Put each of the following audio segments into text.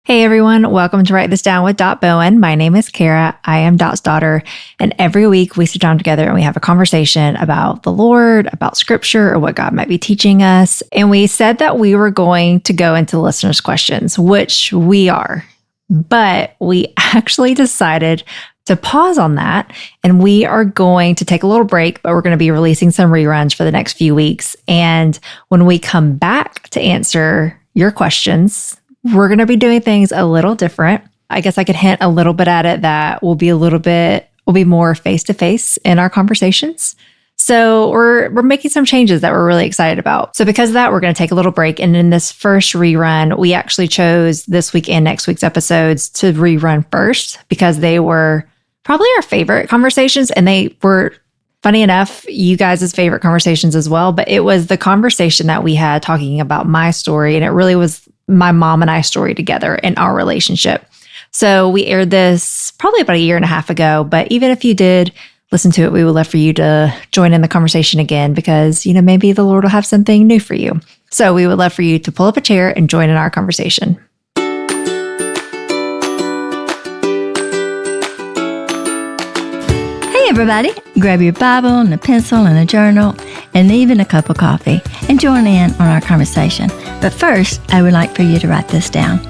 Hey everyone, welcome to Write This Down with Dot Bowen. My name is Cara. I am Dot's daughter. And every week we sit down together and we have a conversation about the Lord, about scripture, or what God might be teaching us. And we said that we were going to go into listeners' questions, which we are. But we actually decided to pause on that. And we are going to take a little break, but we're going to be releasing some reruns for the next few weeks. And when we come back to answer your questions, we're going to be doing things a little different. I guess I could hint a little bit at it that we'll be more face-to-face in our conversations. So we're making some changes that we're really excited about. So because of that, we're going to take a little break. And in this first rerun, we actually chose this week and next week's episodes to rerun first because they were probably our favorite conversations. And they were, funny enough, you guys' favorite conversations as well. But it was the conversation that we had talking about my story. And it really was my mom and I story together in our relationship. So we aired this probably about a year and a half ago, but even if you did listen to it, we would love for you to join in the conversation again because, maybe the Lord will have something new for you. So we would love for you to pull up a chair and join in our conversation. Hey everybody, grab your Bible and a pencil and a journal and even a cup of coffee and join in on our conversation. But first, I would like for you to write this down.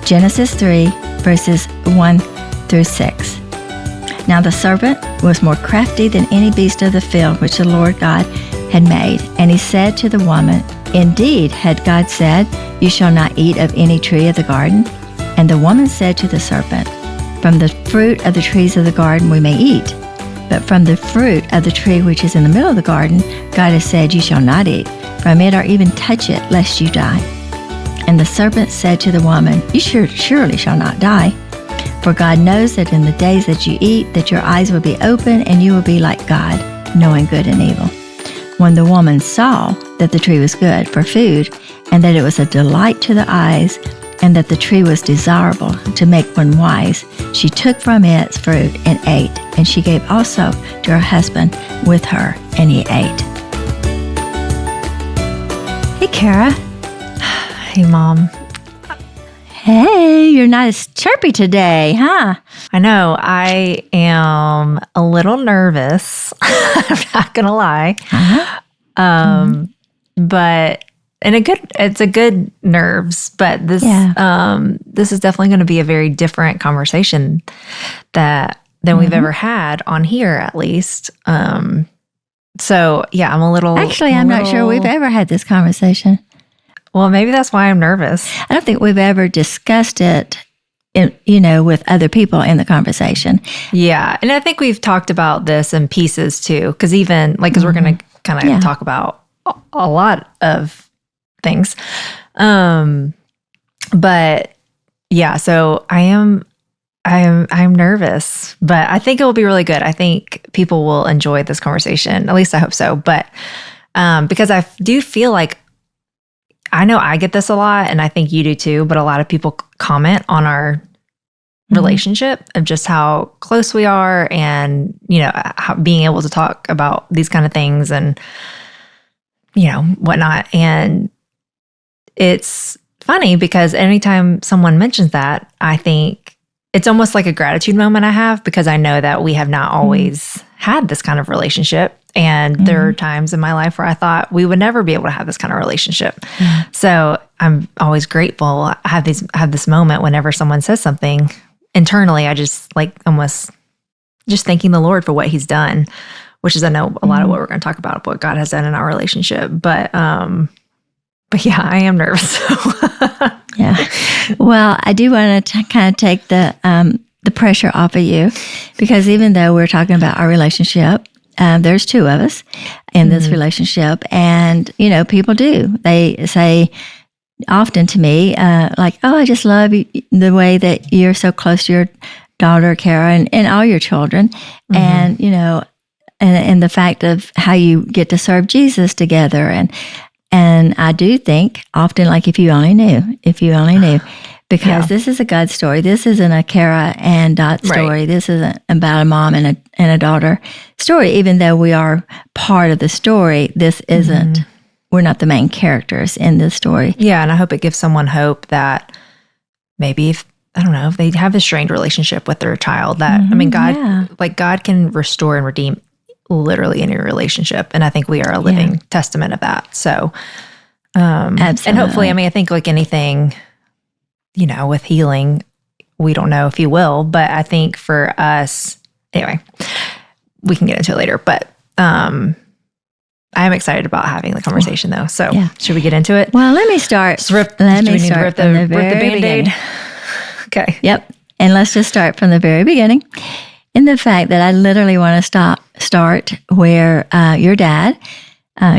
Genesis 3, verses 1 through 6. Now the serpent was more crafty than any beast of the field which the Lord God had made. And he said to the woman, Indeed, had God said, You shall not eat of any tree of the garden? And the woman said to the serpent, From the fruit of the trees of the garden we may eat. But from the fruit of the tree which is in the middle of the garden, God has said, You shall not eat from it or even touch it, lest you die. And the serpent said to the woman, You surely shall not die. For God knows that in the days that you eat, that your eyes will be open, and you will be like God, knowing good and evil. When the woman saw that the tree was good for food, and that it was a delight to the eyes, and that the tree was desirable to make one wise, she took from its fruit and ate, and she gave also to her husband with her, and he ate. Hey, Cara. Hey, Mom. Hey, you're not as chirpy today, huh? I know. I am a little nervous. I'm not going to lie. But it's a good nerves, but this is definitely going to be a very different conversation than we've ever had on here, at least. So yeah, I'm a little. Actually, I'm not sure we've ever had this conversation. Well, maybe that's why I'm nervous. I don't think we've ever discussed it, with other people in the conversation. Yeah, and I think we've talked about this in pieces too, because because we're going to kind of talk about a lot of things. But yeah, so I'm nervous, but I think it will be really good. I think people will enjoy this conversation. At least I hope so. But because I do feel like, I know I get this a lot, and I think you do too, but a lot of people comment on our relationship of just how close we are and, how being able to talk about these kind of things and, whatnot. And it's funny because anytime someone mentions that, I think it's almost like a gratitude moment I have because I know that we have not always had this kind of relationship. And there are times in my life where I thought we would never be able to have this kind of relationship. So I'm always grateful. I have this moment whenever someone says something internally, I just almost just thanking the Lord for what he's done, which is, I know, a lot of what we're going to talk about, what God has done in our relationship. But yeah, I am nervous. Yeah. Well, I do want to kind of take the pressure off of you because even though we're talking about our relationship, there's two of us in this relationship. And, people do. They say often to me, oh, I just love you, the way that you're so close to your daughter, Cara, and all your children. And, and the fact of how you get to serve Jesus together. And I do think often, if you only knew, because this is a God story. This isn't a Cara and Dot story. Right. This isn't about a mom and a daughter story. Even though we are part of the story, this isn't, we're not the main characters in this story. Yeah, and I hope it gives someone hope that maybe if, I don't know, if they have a strained relationship with their child that, God can restore and redeem literally any relationship. And I think we are a living testament of that. So, Absolutely. and hopefully, I think like anything, with healing, we don't know if you will, but I think for us, anyway, we can get into it later, but, I am excited about having the conversation though. So should we get into it? Well, let me start. Rip the Band-Aid. Okay. Yep. And let's just start from the very beginning. In the fact that I literally want to start where your dad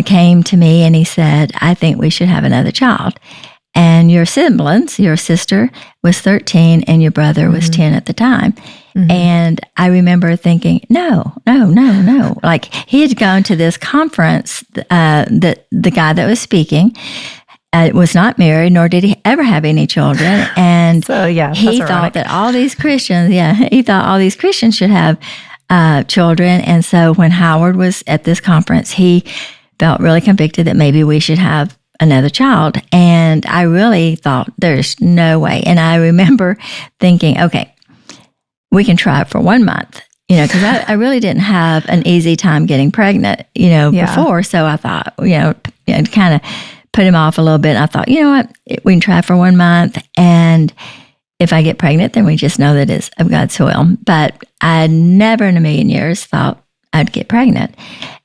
came to me and he said, I think we should have another child. And your siblings, your sister was 13 and your brother was 10 at the time. Mm-hmm. And I remember thinking, no. Like he had gone to this conference, that the guy that was speaking was not married, nor did he ever have any children. And so, he thought that all these Christians should have children. And so when Howard was at this conference, he felt really convicted that maybe we should have another child. And I really thought there's no way. And I remember thinking, okay, we can try it for 1 month, because I really didn't have an easy time getting pregnant, before. So I thought, kind of put him off a little bit. And I thought, you know what, we can try for 1 month. And if I get pregnant, then we just know that it's of God's will. But I never in a million years thought I'd get pregnant.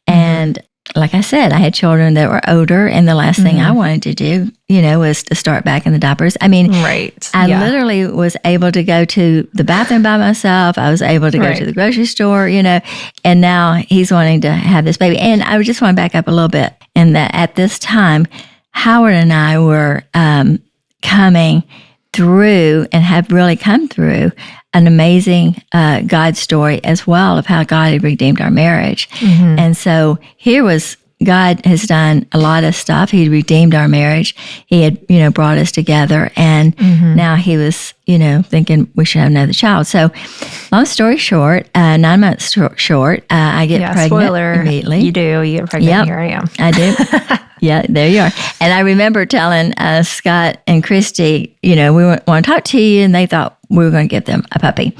And like I said, I had children that were older, and the last thing I wanted to do, was to start back in the diapers. I mean, I literally was able to go to the bathroom by myself. I was able to go to the grocery store, and now he's wanting to have this baby. And I just want to back up a little bit in that at this time, Howard and I were coming through and have really come through an amazing God story as well of how God had redeemed our marriage. Mm-hmm. And so here was, God has done a lot of stuff. He redeemed our marriage. He had, brought us together. And now he was, thinking we should have another child. So long story short, 9 months short, I get pregnant spoiler, immediately. You do. You get pregnant. Yep. Here I am. I do. Yeah, there you are. And I remember telling Scott and Christy, we want to talk to you, and they thought we were going to give them a puppy.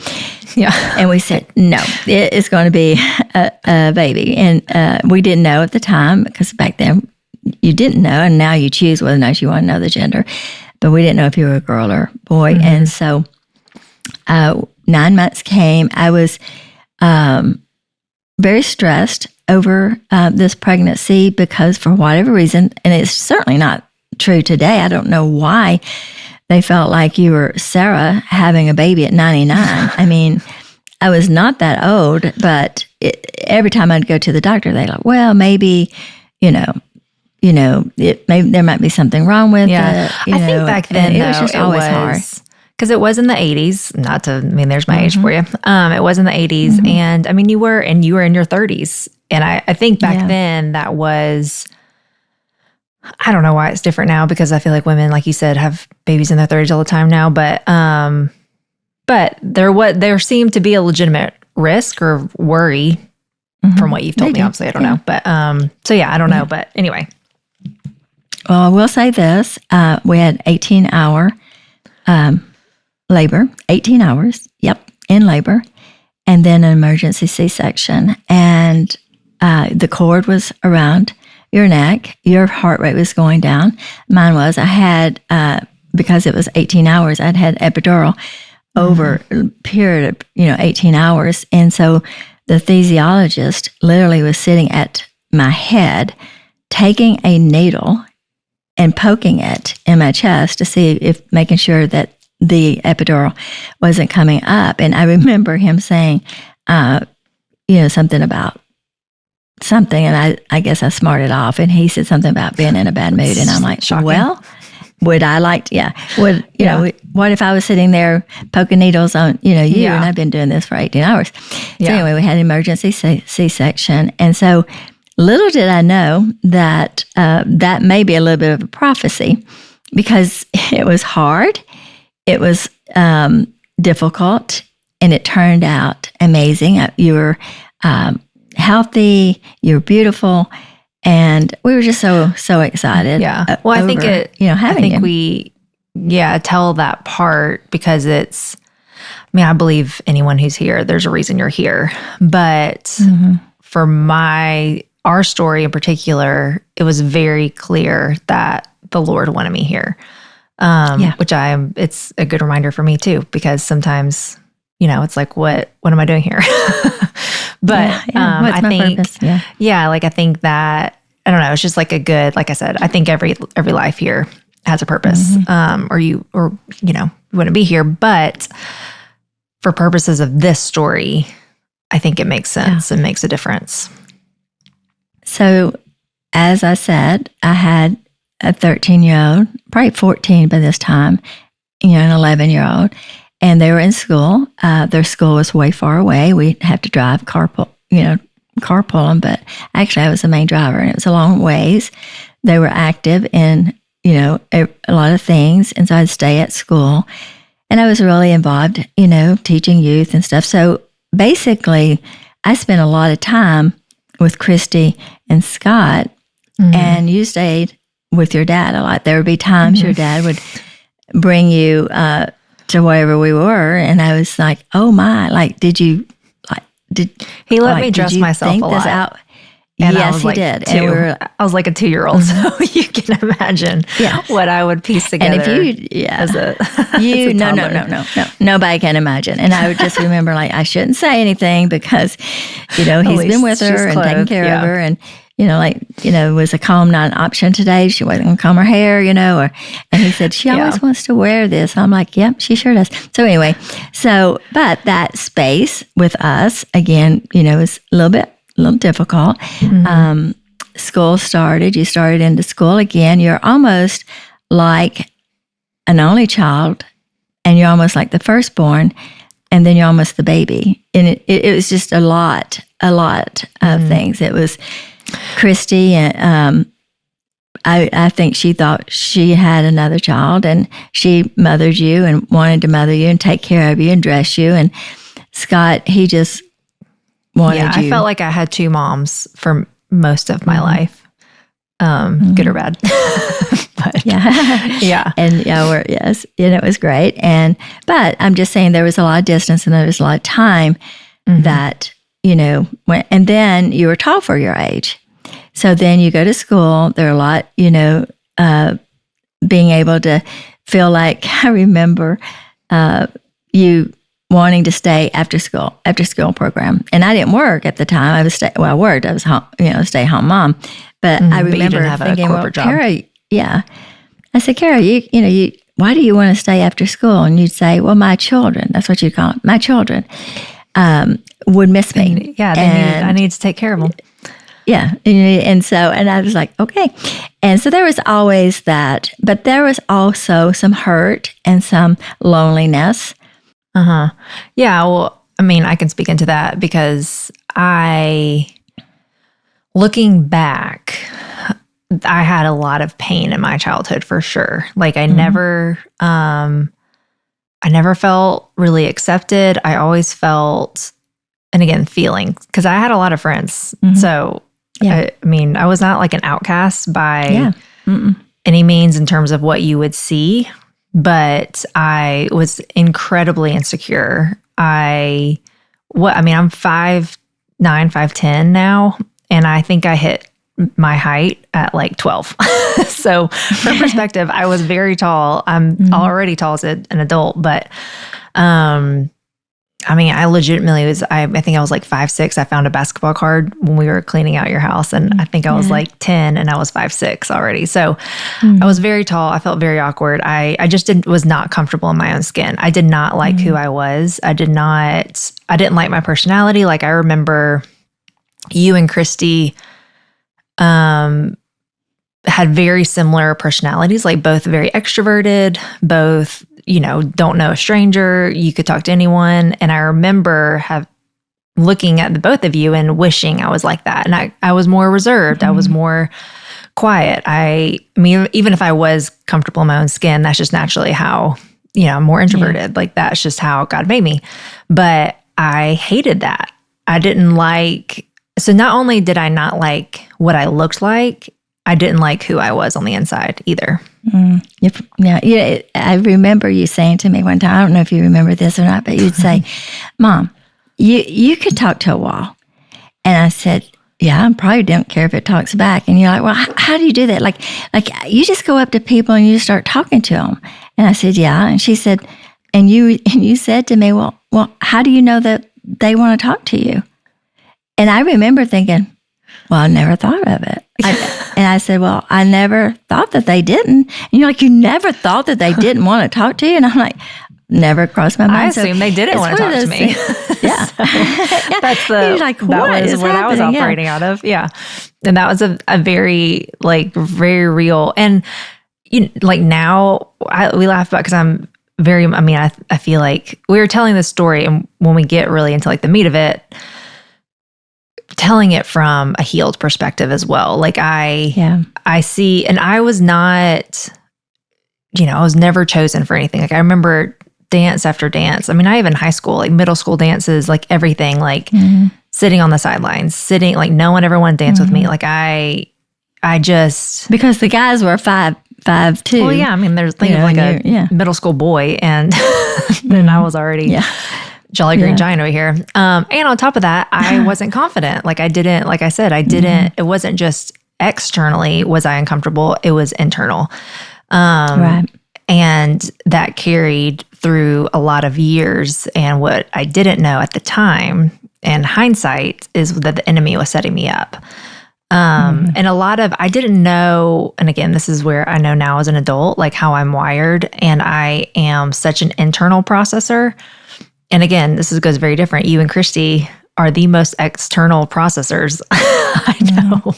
Yeah. And we said, no, it is going to be a baby. And we didn't know at the time, because back then you didn't know, and now you choose whether or not you want to know the gender. But we didn't know if you were a girl or boy. Mm-hmm. And so 9 months came. I was very stressed over this pregnancy because for whatever reason, and it's certainly not true today, I don't know why they felt like you were Sarah having a baby at 99. I mean, I was not that old, but every time I'd go to the doctor, they'd like, well, maybe, maybe there might be something wrong with it. I think back then, it was just always hard. Because it was in the 80s, there's my age for you. It was in the 80s. And you were in your 30s. And I think back then that was, I don't know why it's different now, because I feel like women, like you said, have babies in their 30s all the time now. But there seemed to be a legitimate risk or worry from what you've told me. Obviously, I don't know. But I don't know. But anyway. Well, I will say this. We had 18-hour labor, 18 hours, in labor, and then an emergency C-section. And the cord was around your neck. Your heart rate was going down. Mine was. I had, because it was 18 hours, I'd had epidural over a period of, 18 hours. And so the anesthesiologist literally was sitting at my head, taking a needle and poking it in my chest to see making sure that the epidural wasn't coming up. And I remember him saying, something about something. And I guess I smarted off. And he said something about being in a bad mood. And I'm like, shocking. Well, would I like to, what if I was sitting there poking needles on, you, and I've been doing this for 18 hours. So anyway, we had an emergency C-section. And so little did I know that that may be a little bit of a prophecy, because it was hard. It was difficult, and it turned out amazing. You were healthy, you were beautiful, and we were just so excited. Yeah. Well, I think having you. tell that part, because I believe anyone who's here, there's a reason you're here. But for our story in particular, it was very clear that the Lord wanted me here. Which it's a good reminder for me too, because sometimes, it's like, what am I doing here? But what's my purpose? I think that, I don't know, it's just like like I said, I think every life here has a purpose. Or you wouldn't be here. But for purposes of this story, I think it makes sense and makes a difference. So, as I said, I had a 13-year-old, probably 14 by this time, an 11-year-old, and they were in school. Their school was way far away. We'd have to drive, carpool them, but actually I was the main driver, and it was a long ways. They were active in, a lot of things, and so I'd stay at school, and I was really involved, teaching youth and stuff. So basically, I spent a lot of time with Christy and Scott, and you stayed with your dad a lot. There would be times your dad would bring you to wherever we were, and I was like, "Oh my!" Did he let me dress myself a lot? Out? And yes, he did. And I was like a 2-year-old, so you can imagine what I would piece together. And if you, no, nobody can imagine. And I would just remember, I shouldn't say anything because, he's been with her and taking care of her, and was a comb not an option today? She wasn't going to comb her hair, and he said, she always wants to wear this. I'm like, yep, she sure does. So anyway, but that space with us, again, was a little difficult. School started. You started into school again. You're almost like an only child, and you're almost like the firstborn, and then you're almost the baby. And it was just a lot of things. It was Christy, and I think she thought she had another child, and she mothered you and wanted to mother you and take care of you and dress you. And Scott, he just wanted you. I felt like I had 2 moms for most of my life, good or bad. But, and it was great. But I'm just saying there was a lot of distance and there was a lot of time that and then you were tall for your age. So then you go to school. There are a lot, being able to feel like, I remember you wanting to stay after school program. And I didn't work at the time. I worked. I was home, stay home mom. But I remember thinking, well, Cara, I said, Cara, why do you want to stay after school? And you'd say, well, my children, that's what you call it, my children, would miss me. I need to take care of them. Yeah. And I was like, okay. And so there was always that, but there was also some hurt and some loneliness. Yeah. Well, I can speak into that because looking back, I had a lot of pain in my childhood for sure. I never felt really accepted. I always felt, and again, feeling, because I had a lot of friends. So, I was not like an outcast by any means in terms of what you would see, but I was incredibly insecure. I'm 5'9", 5'10" now, and I think I hit my height at 12. So for perspective, I was very tall. I'm already tall as an adult, but I legitimately I think I was 5'6". I found a basketball card when we were cleaning out your house, and I think I was 10 and I was 5'6" already. So I was very tall. I felt very awkward. I just was not comfortable in my own skin. I did not like who I was. I didn't like my personality. I remember you and Christy had very similar personalities, both very extroverted, both, don't know a stranger. You could talk to anyone. And I remember looking at the both of you and wishing I was like that. And I was more reserved. I was more quiet. Even if I was comfortable in my own skin, that's just naturally how, I'm more introverted. That's just how God made me. But I hated that. I didn't like, so not only did I not like what I looked like, I didn't like who I was on the inside either. Yeah. I remember you saying to me one time, I don't know if you remember this or not, but you'd say, Mom, you could talk to a wall. And I said, yeah, I probably don't care if it talks back. And you're like, well, how do you do that? Like you just go up to people and you just start talking to them. And I said, yeah. And she said, and you said to me, well, how do you know that they want to talk to you? And I remember thinking, well, I never thought of it. And I said, well, I never thought that they didn't. And you're like, you never thought that they didn't want to talk to you? And I'm like, never crossed my mind. I assumed they didn't want to talk to me. Yeah. That's like, what is what I was operating out of. Yeah. And that was a very, very real. And now we laugh about, because I'm very, I feel like we were telling this story, and when we get really into the meat of it, telling it from a healed perspective as well. I see, and I was not, I was never chosen for anything. I remember dance after dance. I even high school, middle school dances, everything, sitting on the sidelines, no one ever wanted to dance with me. I just, because the guys were 5'2". Well, yeah. There's a middle school boy, and then I was already Jolly Green Giant over here. And on top of that, I wasn't confident. I didn't, I said, it wasn't just externally was I uncomfortable, it was internal. Right. And that carried through a lot of years. And what I didn't know at the time, in hindsight, is that the enemy was setting me up. And a lot of, I didn't know, and again, this is where I know now as an adult, how I'm wired, and I am such an internal processor. And again, goes very different. You and Christy are the most external processors I know.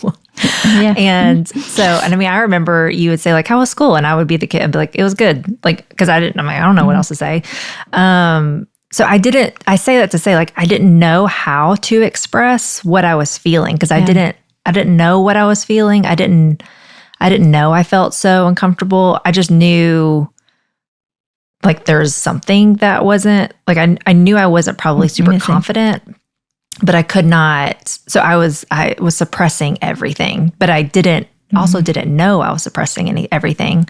Yeah. And so, I remember you would say how was school? And I would be the kid and be like, it was good. Because I didn't, I don't know what else to say. So I say that to say, I didn't know how to express what I was feeling, because I didn't know what I was feeling. I didn't know I felt so uncomfortable. I just knew there's something that wasn't, I knew I wasn't probably super confident, but I could not. So I was suppressing everything, but I also didn't know I was suppressing everything.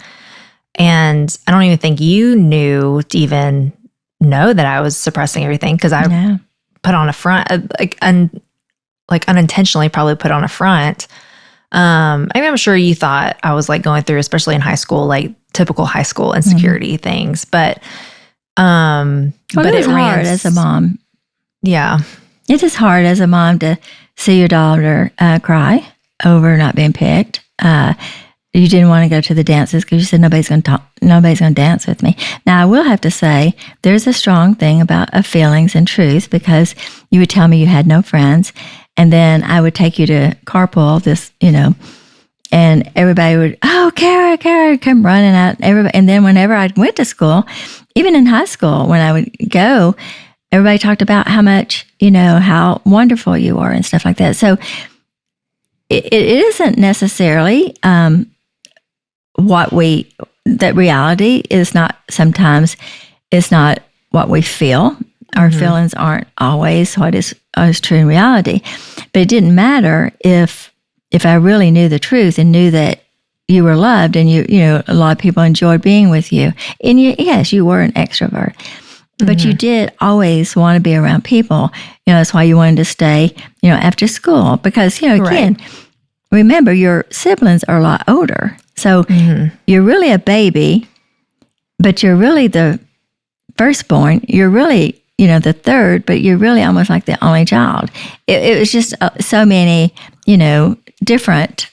And I don't even think you knew to even know that I was suppressing everything, because I put on a front, unintentionally probably put on a front. I'm sure you thought I was going through, especially in high school, typical high school insecurity things, but it is hard as a mom. Yeah. It is hard as a mom to see your daughter cry over not being picked. You didn't want to go to the dances because you said nobody's going to dance with me. Now, I will have to say, there's a strong thing about feelings and truth, because you would tell me you had no friends, and then I would take you to carpool, and everybody would, Cara, come running out. And then whenever I went to school, even in high school, when I would go, everybody talked about how much, how wonderful you were and stuff like that. So it isn't necessarily that reality is not, sometimes it's not what we feel. Our feelings aren't always what is true in reality. But it didn't matter if I really knew the truth and knew that you were loved, and a lot of people enjoyed being with you. And yes, you were an extrovert, but you did always want to be around people. That's why you wanted to stay, after school, because, again, remember, your siblings are a lot older. So you're really a baby, but you're really the firstborn. You're really, the third, but you're really almost like the only child. It was just so many, different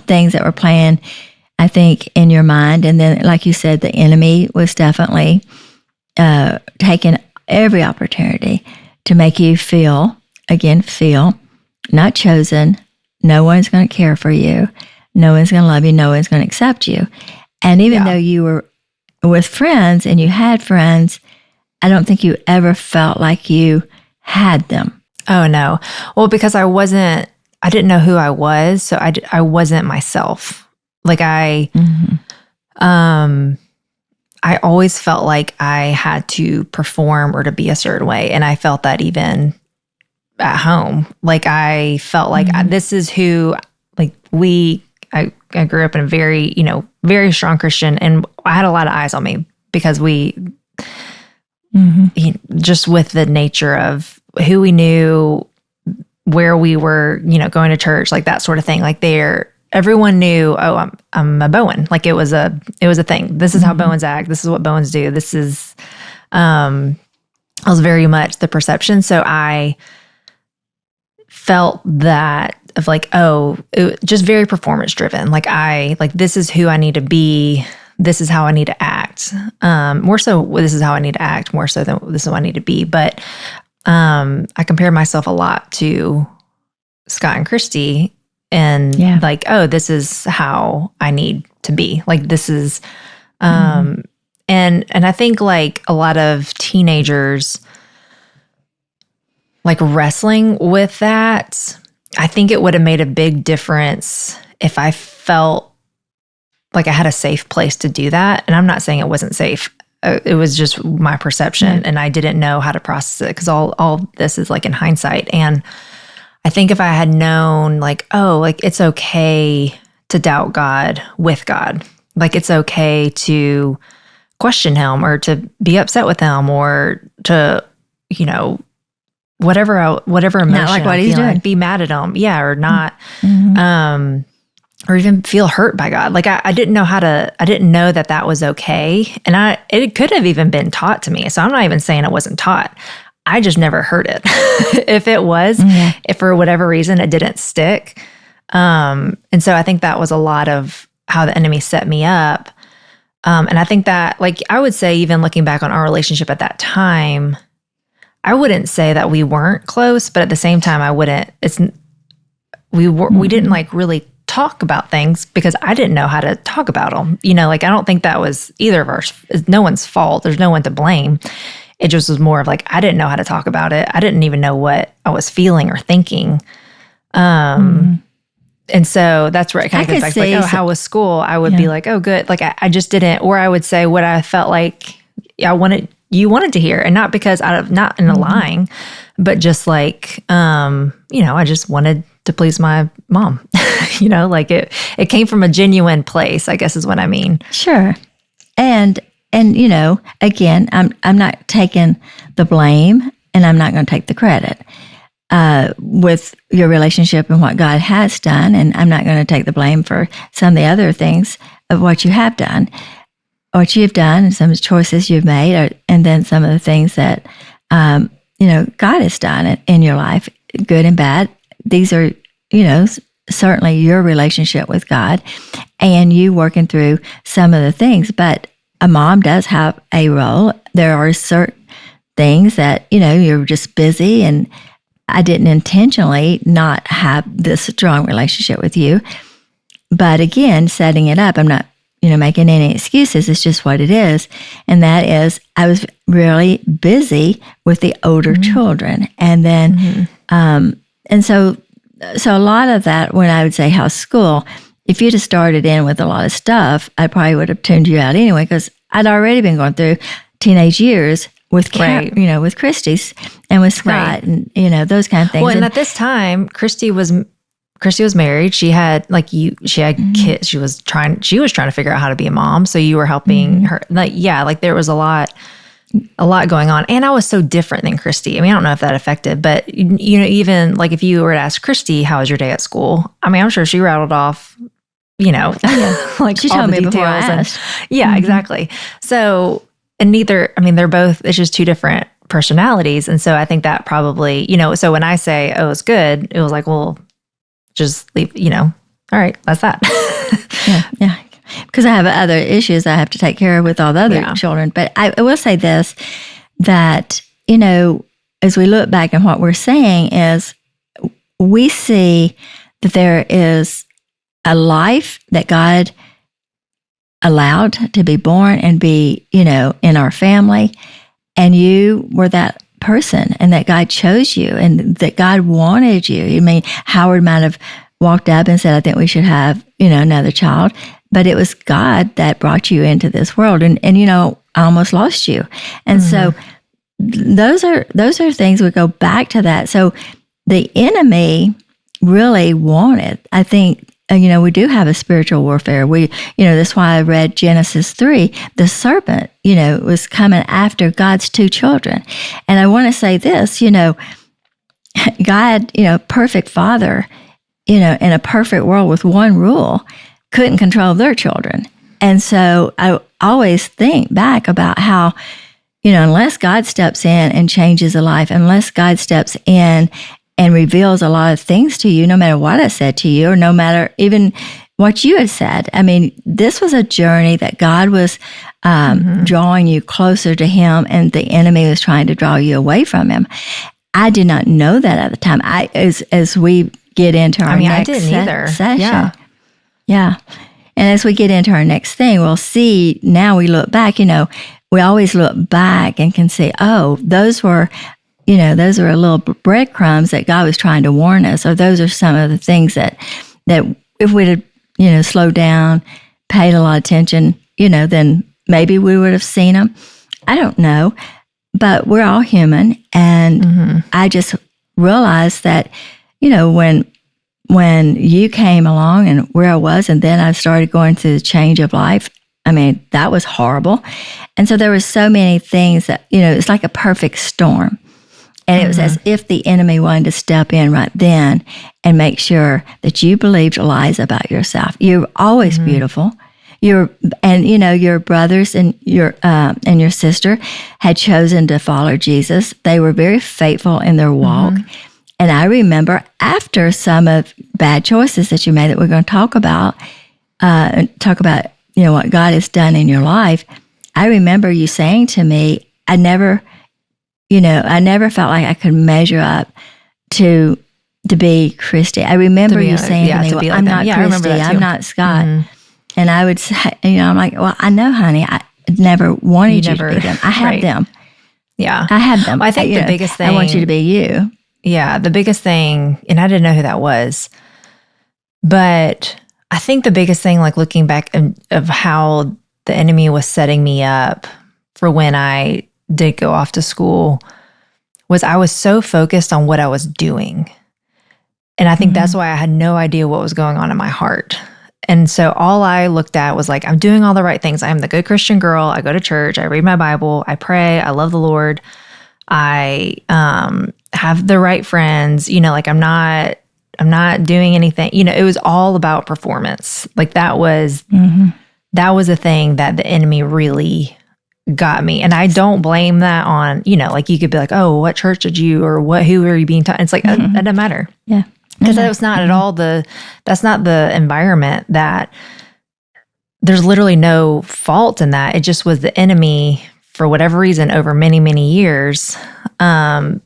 things that were playing, I think, in your mind. And then, like you said, the enemy was definitely taking every opportunity to make you feel not chosen. No one's going to care for you. No one's going to love you. No one's going to accept you. And even though you were with friends and you had friends, I don't think you ever felt like you had them. Oh, no. Well, because I didn't know who I was, so I wasn't myself. I always felt like I had to perform or to be a certain way. And I felt that even at home. I felt like this is who, we I grew up in a very, very strong Christian, and I had a lot of eyes on me because just with the nature of who we knew, where we were, going to church, like that sort of thing. Like everyone knew, oh, I'm a Bowen. Like it was a thing. This is how Bowens act. This is what Bowens do. This is, I was very much the perception. So I felt that of like, just very performance driven. Like this is who I need to be. This is how I need to act. More so, this is how I need to act more so than this is how I need to be. But I compared myself a lot to Scott and Christy, and this is how I need to be. Like this is, and I think like a lot of teenagers like wrestling with that. I think it would have made a big difference if I felt like I had a safe place to do that. And I'm not saying it wasn't safe. It was just my perception, and I didn't know how to process it because all this is like in hindsight. And I think if I had known like, it's okay to doubt God with God. Like it's okay to question him or to be upset with him or to, whatever emotion, not like what he's doing, be mad at him, or not, or even feel hurt by God. Like I didn't know I didn't know that was okay, and it could have even been taught to me. So I'm not even saying it wasn't taught. I just never heard it. If it was, if for whatever reason it didn't stick, and so I think that was a lot of how the enemy set me up. And I think that, like, I would say, even looking back on our relationship at that time, I wouldn't say that we weren't close, but at the same time, we didn't like really talk about things because I didn't know how to talk about them. Like I don't think that was either of ours. It's no one's fault. There's no one to blame. It just was more of like, I didn't know how to talk about it. I didn't even know what I was feeling or thinking. And so that's where it kind of gets back to like, how was school? I would be like, oh, good. Like I just didn't, or I would say what I felt like you wanted to hear, and not because not in a lying, but just like, I just wanted to please my mom, like it came from a genuine place, I guess is what I mean. Sure. And again, I'm not taking the blame, and I'm not going to take the credit with your relationship and what God has done. And I'm not going to take the blame for some of the other things of what you have done, what you've done, and some of the choices you've made, and then some of the things that, God has done in your life, good and bad. These are, certainly your relationship with God and you working through some of the things. But a mom does have a role. There are certain things that, you're just busy, and I didn't intentionally not have this strong relationship with you. But again, setting it up, I'm not, making any excuses. It's just what it is. And that is, I was really busy with the older children. And then, and so a lot of that, when I would say house school, if you'd have started in with a lot of stuff, I probably would have tuned you out anyway, because I'd already been going through teenage years with, with Christy's and with Scott and, those kind of things. Well, and at this time, Christy was married. She had kids. She was trying to figure out how to be a mom. So you were helping her. There was a lot going on. And I was so different than Christy. I mean, I don't know if that affected, but even like if you were to ask Christy, how was your day at school? I mean, I'm sure she rattled off, like she all told the me details. Before I asked. Exactly. So, and they're both, it's just two different personalities. And so I think that probably, so when I say, oh, it's good, it was like, well, just leave, all right, that's that. Yeah. Because I have other issues I have to take care of with all the other children. But I will say this, that, as we look back and what we're saying is, we see that there is a life that God allowed to be born and be, in our family. And you were that person, and that God chose you, and that God wanted you. I mean, Howard might have walked up and said, I think we should have, another child. But it was God that brought you into this world. And I almost lost you. And so those are things we go back to that. So the enemy really wanted, I think, we do have a spiritual warfare. That's why I read Genesis 3. The serpent, was coming after God's two children. And I want to say this, God, perfect father, in a perfect world with one rule, couldn't control their children. And so I always think back about how, unless God steps in and changes a life, unless God steps in and reveals a lot of things to you, no matter what I said to you, or no matter even what you had said. I mean, this was a journey that God was drawing you closer to Him, and the enemy was trying to draw you away from Him. I did not know that at the time. As we get into our next I didn't either. Session. Yeah. And as we get into our next thing, we'll see, now we look back, we always look back and can say, oh, those were little breadcrumbs that God was trying to warn us, or those are some of the things that if we'd have, slowed down, paid a lot of attention, then maybe we would have seen them. I don't know, but we're all human. And I just realized that, when you came along and where I was, and then I started going through the change of life, I mean, that was horrible. And so there were so many things that, it's like a perfect storm. And it was as if the enemy wanted to step in right then and make sure that you believed lies about yourself. You're always beautiful. Your brothers and your sister had chosen to follow Jesus. They were very faithful in their walk. And I remember after some of bad choices that you made that we're going to talk about, what God has done in your life. I remember you saying to me, I never felt like I could measure up to be Christy. I remember you saying to me, well, I'm not Christy, I'm not Scott. And I would say, I'm like, well, I know, honey, I never wanted you to be them. I have them. Yeah. I have them. Well, I think the biggest thing, I want you to be you. Yeah. The biggest thing, and I didn't know who that was, but I think the biggest thing, like looking back of how the enemy was setting me up for when I did go off to school, was I was so focused on what I was doing. And I think that's why I had no idea what was going on in my heart. And so all I looked at was like, I'm doing all the right things. I'm the good Christian girl. I go to church. I read my Bible. I pray. I love the Lord. I have the right friends. Like I'm not doing anything. It was all about performance. Like that was a thing that the enemy really got me. And I don't blame that on, like you could be like, oh, what church did you, or who are you being taught? It's like, that doesn't matter. Yeah. Because that was not at all that's not the environment that, there's literally no fault in that. It just was the enemy, for whatever reason, over many, many years. That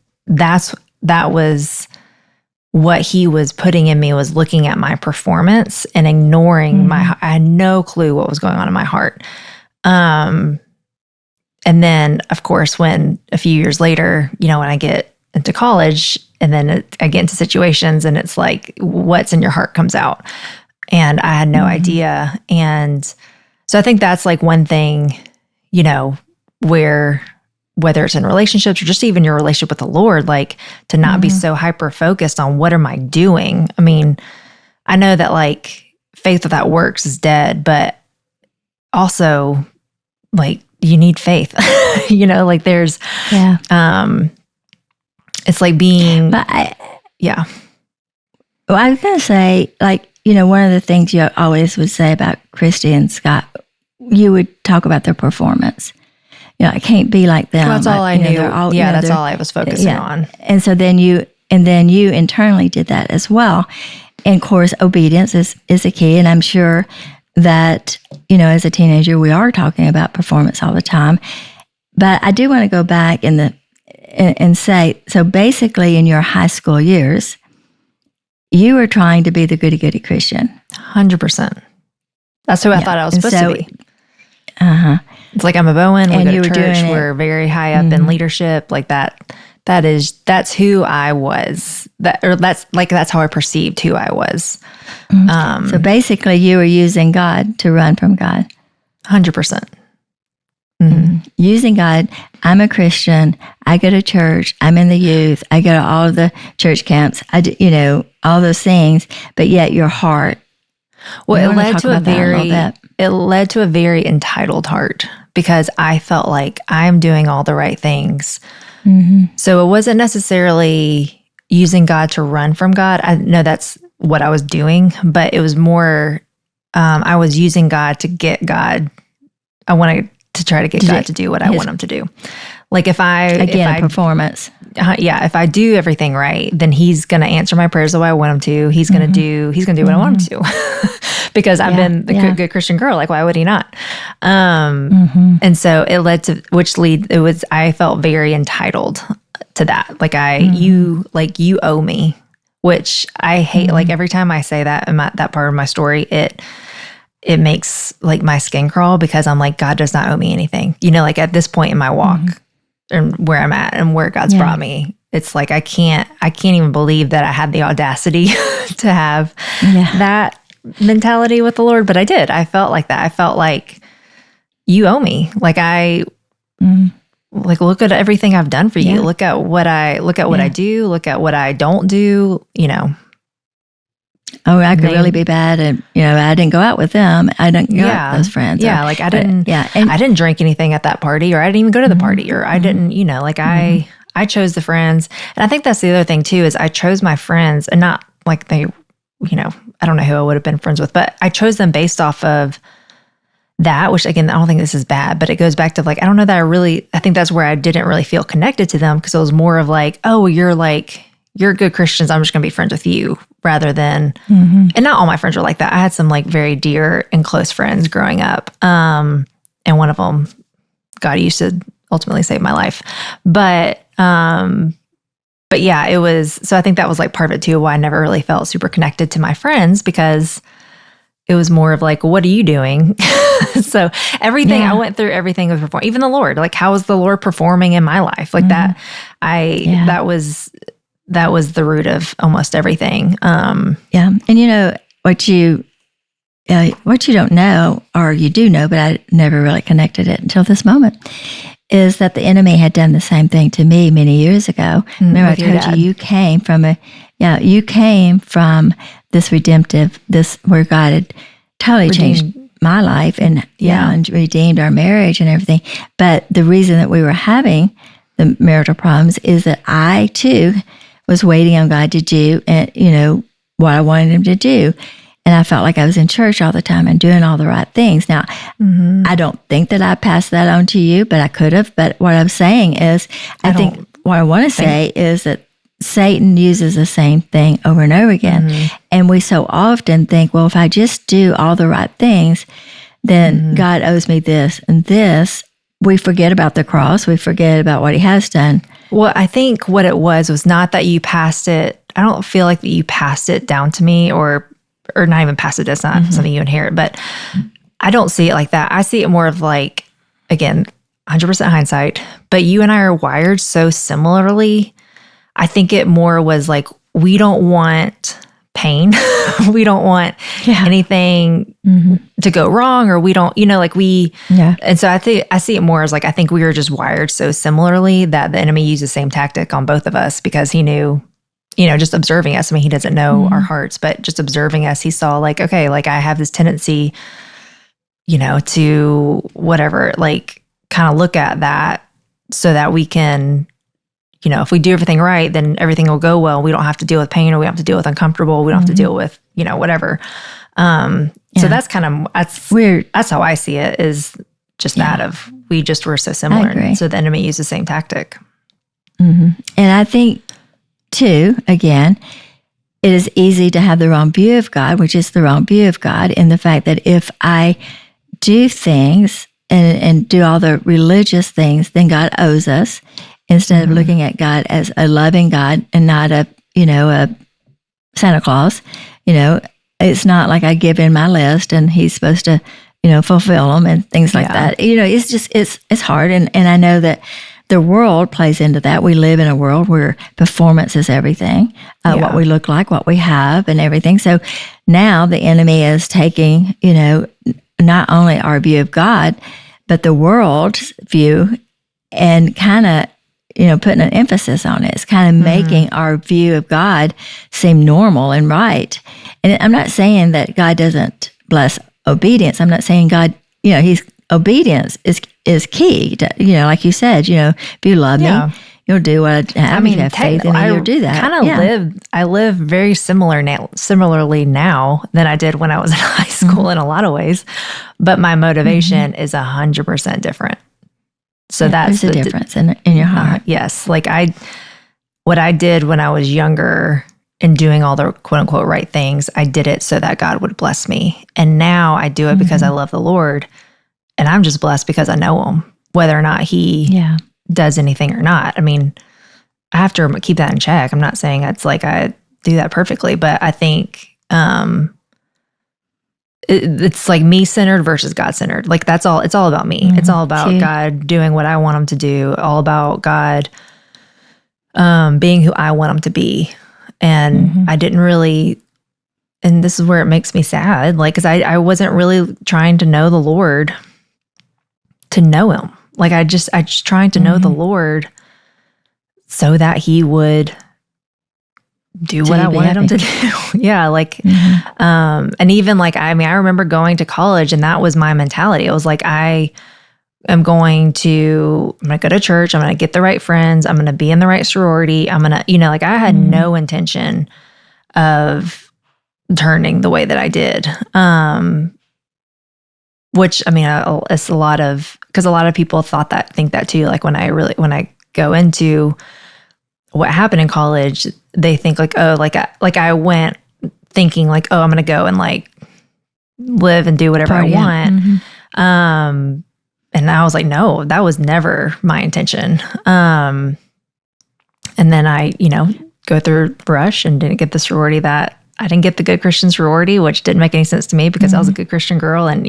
was what he was putting in me, was looking at my performance and ignoring I had no clue what was going on in my heart. And then, of course, when a few years later, when I get into college, and then I get into situations, and it's like, what's in your heart comes out. And I had no idea. And so I think that's like one thing, where, whether it's in relationships or just even your relationship with the Lord, like to not be so hyper focused on what am I doing. I mean, I know that like faith without works is dead, but also like you need faith, like there's, it's like being, Well, yeah. Well, I was going to say, like, one of the things you always would say about Christy and Scott, you would talk about their performance. I can't be like them. Well, that's all I knew. That's all I was focusing on. And so then you internally did that as well. And of course, obedience is a key. And I'm sure that, as a teenager, we are talking about performance all the time. But I do want to go back and say, so basically in your high school years, you were trying to be the goody-goody Christian. 100%. That's who I thought I was supposed to be. It's like, I'm a Bowen, we go to church, we're very high up in leadership, like that. That's who I was. That's how I perceived who I was. So basically you were using God to run from God. 100%. Using God. I'm a Christian. I go to church. I'm in the youth. I go to all of the church camps. I do, all those things. But yet your heart Well, I wanna talk about that a little bit. it led to a very entitled heart because I felt like I'm doing all the right things. So it wasn't necessarily using God to run from God. I know that's what I was doing, but it was more, I was using God to get God. I wanted to try to get God to do what I want him to do. Like if I performance. If I do everything right, then he's going to answer my prayers the way I want him to. He's going to do what I want him to because I've been the good Christian girl. Like, why would he not? And so it led to, I felt very entitled to that. Like you owe me, which I hate. Like every time I say that in that part of my story, it makes like my skin crawl because I'm like, God does not owe me anything. Like at this point in my walk and where I'm at and where God's brought me, it's like, I can't even believe that I had the audacity to have that mentality with the Lord. But I did. I felt like that. I felt like you owe me. Like like, look at everything I've done for you. Look at what I do. Look at what I don't do, Oh, I could really be bad, and I didn't go out with them. I didn't go out with those friends. Yeah, like I didn't. I didn't drink anything at that party, or I didn't even go to the party, or I didn't. I chose the friends, and I think that's the other thing too is I chose my friends, and not like they, I don't know who I would have been friends with, but I chose them based off of that. Which again, I don't think this is bad, but it goes back to like I don't know that I think that's where I didn't really feel connected to them because it was more of like, oh, you're good Christians. I'm just going to be friends with you rather than, and not all my friends were like that. I had some like very dear and close friends growing up. And one of them, God used to ultimately save my life. But yeah, it was, so I think that was like part of it too, why I never really felt super connected to my friends because it was more of like, what are you doing? So everything I went through, everything was performing, even the Lord, like how was the Lord performing in my life? Like that was the root of almost everything. And what you don't know, or you do know, but I never really connected it until this moment, is that the enemy had done the same thing to me many years ago. Remember I told you came from this redemptive, where God had totally changed my life and redeemed our marriage and everything. But the reason that we were having the marital problems is that I too was waiting on God to do, and what I wanted him to do. And I felt like I was in church all the time and doing all the right things. Now, I don't think that I passed that on to you, but I could have. But what I'm saying is, I think what I want to say is that Satan uses the same thing over and over again. And we so often think, well, if I just do all the right things, then God owes me this and this. We forget about the cross. We forget about what he has done. Well, I think what it was not that you passed it. I don't feel like that you passed it down to me or not even passed it. That's not something you inherit, but I don't see it like that. I see it more of like, again, 100% hindsight, but you and I are wired so similarly. I think it more was like, we don't want pain. We don't want anything to go wrong, or we don't, and so I see it more as like, I think we were just wired so similarly that the enemy used the same tactic on both of us because he knew, just observing us. I mean, he doesn't know our hearts, but just observing us, he saw like, okay, like I have this tendency, to whatever, like kind of look at that so that we can, if we do everything right, then everything will go well. We don't have to deal with pain, or we don't have to deal with uncomfortable. We don't have to deal with, whatever. So that's weird. That's how I see it, is just that of we just were so similar. And so the enemy used the same tactic. And I think too, again, it is easy to have the wrong view of God, which is the wrong view of God, in the fact that if I do things and do all the religious things, then God owes us. Instead of looking at God as a loving God and not a Santa Claus, it's not like I give in my list and he's supposed to, fulfill them and things like that. It's just, it's hard. And I know that the world plays into that. We live in a world where performance is everything, what we look like, what we have and everything. So now the enemy is taking, not only our view of God, but the world's view and kind of putting an emphasis on it. It's kind of making our view of God seem normal and right. And I'm not saying that God doesn't bless obedience. I'm not saying God, He's obedience is key. Like you said, if you love me, you'll do what I have. If you have faith in me, you'll do that. I live very similarly now than I did when I was in high school in a lot of ways, but my motivation is 100% different. So that's the difference in your heart. Yes. Like what I did when I was younger and doing all the quote unquote right things, I did it so that God would bless me. And now I do it because I love the Lord, and I'm just blessed because I know Him, whether or not He does anything or not. I mean, I have to keep that in check. I'm not saying it's like I do that perfectly, but I think it's like me-centered versus God-centered. Like that's all. It's all about me. It's all about God doing what I want Him to do. All about God being who I want Him to be. And I didn't really, and this is where it makes me sad, like, because I wasn't really trying to know the Lord to know Him. Like I just trying to know the Lord so that He would do what I wanted Him to do. Yeah. Like, and even like, I remember going to college and that was my mentality. It was like, I'm going to go to church. I'm going to get the right friends. I'm going to be in the right sorority. I'm going to, like I had no intention of turning the way that I did. Which, it's a lot of, because a lot of people think that too. Like when I go into what happened in college, they think like, oh, like I went thinking like, oh, I'm going to go and like live and do whatever I want. And I was like, no, that was never my intention. And then I, go through brush and didn't get the sorority that I didn't get the good Christian sorority, which didn't make any sense to me because I was a good Christian girl. And,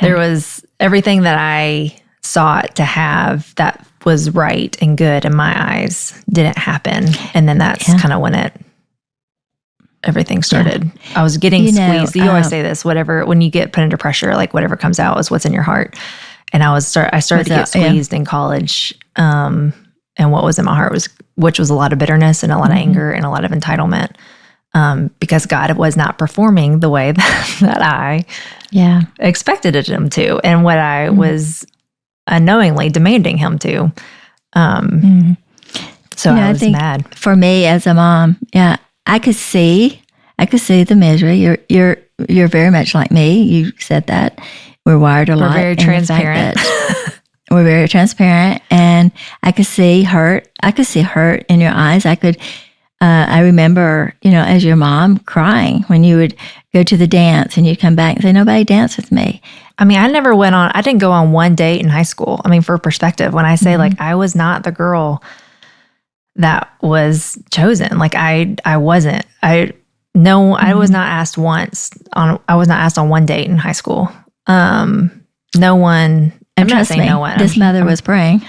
there was everything that I sought to have that was right and good in my eyes didn't happen. And then that's kind of when everything started. I was getting squeezed. You always say this, when you get put under pressure, like whatever comes out is what's in your heart. And I started to get squeezed in college. And what was in my heart which was a lot of bitterness and a lot of anger and a lot of entitlement. Because God was not performing the way that I expected Him to, and what I was unknowingly demanding Him to. So I was mad. For me as a mom, I could see the misery. You're very much like me. You said that. We're wired a lot. We're very transparent. We're very transparent, and I could see hurt. I could see hurt in your eyes. I remember, as your mom crying when you would go to the dance and you'd come back and say, nobody danced with me. I didn't go on one date in high school. For perspective, when I say like, I was not the girl that was chosen. Like I wasn't, I was not asked I was not asked on one date in high school. No one, I'm not saying no one. This mother was praying.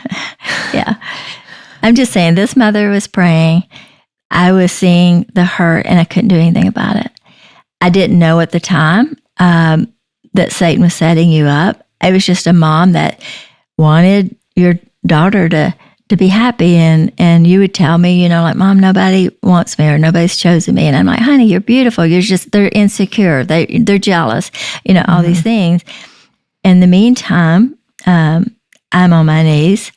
Yeah. I'm just saying this mother was praying. I was seeing the hurt and I couldn't do anything about it. I didn't know at the time that Satan was setting you up. I was just a mom that wanted your daughter to be happy. And you would tell me, like, Mom, nobody wants me or nobody's chosen me. And I'm like, honey, you're beautiful. They're insecure. They're jealous, all these things. In the meantime, I'm on my knees.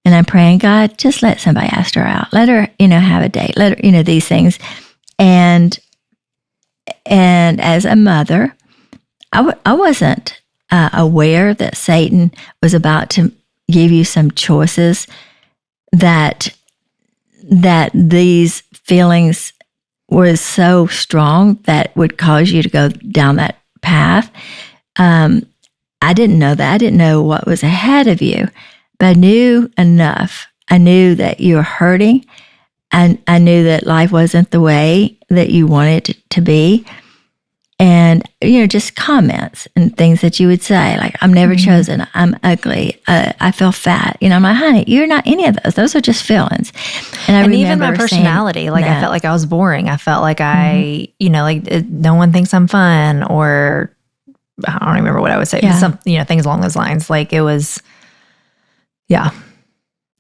And I'm praying, God, just let somebody ask her out. Let her, have a date. Let her, these things. And as a mother, I wasn't aware that Satan was about to give you some choices that these feelings were so strong that would cause you to go down that path. I didn't know that. I didn't know what was ahead of you. But I knew enough. I knew that you were hurting, and I knew that life wasn't the way that you wanted it to be. And, just comments and things that you would say, like, I'm never chosen, I'm ugly, I feel fat. I'm like, honey, you're not any of those. Those are just feelings. And even my personality, like, I felt like I was boring. I felt like no one thinks I'm fun, or I don't remember what I would say. Things along those lines. Like, it was... Yeah.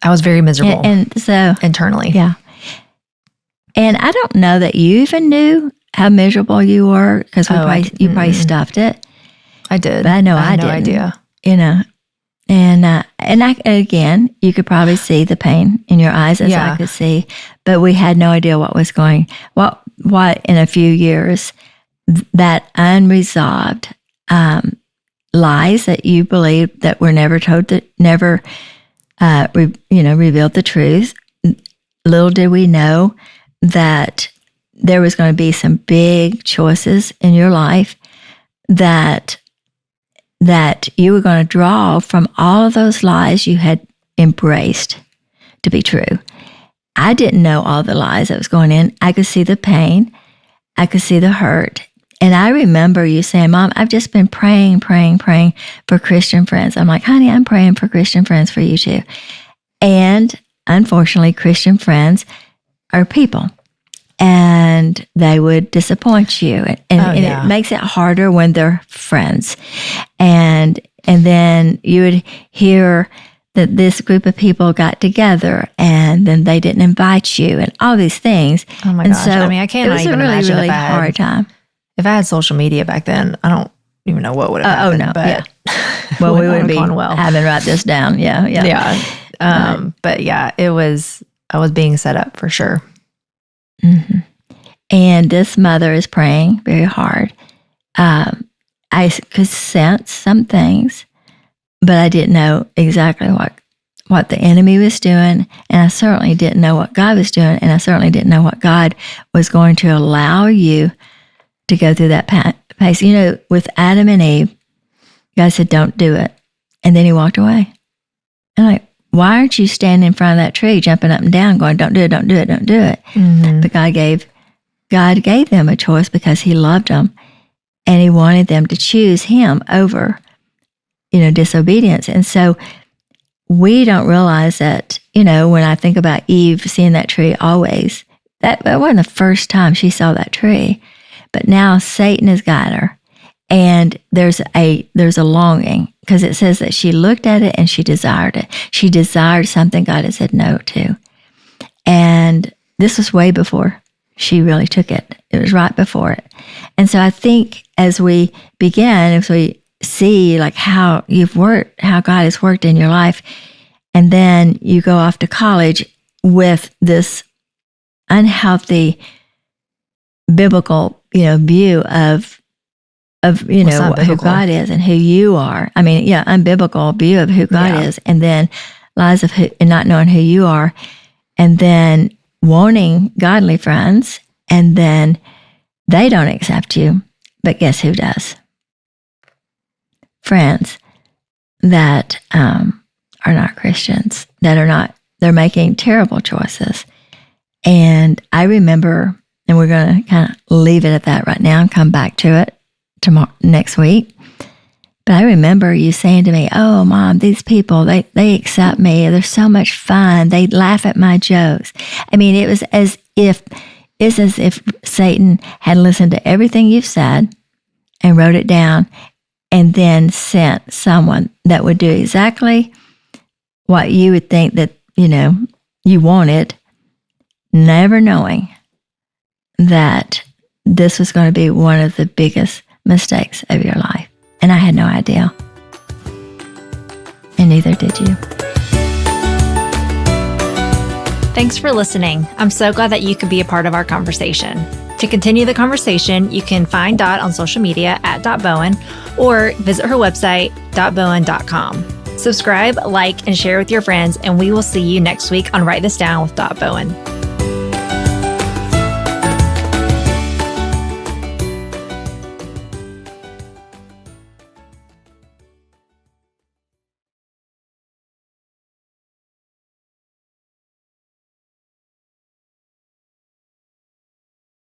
I was very miserable And so, internally. yeah. And I don't know that you even knew how miserable you were because you probably stuffed it. I did. But I know I had no didn't. idea. And I, again, you could probably see the pain in your eyes as I could see, but we had no idea what was what in a few years, that unresolved lies that you believed that were never told, that never, revealed the truth. Little did we know that there was going to be some big choices in your life that you were going to draw from all of those lies you had embraced to be true. I didn't know all the lies that was going in. I could see the pain. I could see the hurt. And I remember you saying, Mom, I've just been praying for Christian friends. I'm like, honey, I'm praying for Christian friends for you too. And unfortunately, Christian friends are people. And they would disappoint you. And it makes it harder when they're friends. And then you would hear that this group of people got together and then they didn't invite you and all these things. Oh my gosh. So I can't even imagine. It was a really hard time. If I had social media back then, I don't even know what would have happened. Oh, no. But well, we wouldn't be having to write this down. Yeah. But yeah, I was being set up for sure. Mm-hmm. And this mother is praying very hard. I could sense some things, but I didn't know exactly what the enemy was doing. And I certainly didn't know what God was doing. And I certainly didn't know what God was going to allow you to go through that pace. With Adam and Eve, God said, don't do it. And then he walked away. And I'm like, why aren't you standing in front of that tree, jumping up and down, going, don't do it, don't do it, don't do it? Mm-hmm. But God gave them a choice because he loved them and he wanted them to choose him over, disobedience. And so we don't realize that, when I think about Eve seeing that tree always, that wasn't the first time she saw that tree, but now Satan has got her. And there's a longing because it says that she looked at it and she desired it. She desired something God had said no to. And this was way before she really took it. It was right before it. And so I think as we see like how you've worked, how God has worked in your life, and then you go off to college with this unhealthy biblical, view of who God is and who you are. I mean, unbiblical view of who God is, and then lies of who, and not knowing who you are, and then wanting godly friends, and then they don't accept you, but guess who does? Friends that are not Christians, they're making terrible choices. And I remember, and we're going to kind of leave it at that right now and come back to it next week. But I remember you saying to me, oh, Mom, these people, they accept me. They're so much fun. They laugh at my jokes. I mean, it's as if Satan had listened to everything you've said and wrote it down and then sent someone that would do exactly what you would think that, you wanted, never knowing that this was going to be one of the biggest mistakes of your life. And I had no idea. And neither did you. Thanks for listening. I'm so glad that you could be a part of our conversation. To continue the conversation, you can find Dot on social media at .bowen or visit her website, .bowen.com. Subscribe, like, and share with your friends, and we will see you next week on Write This Down with Bowen.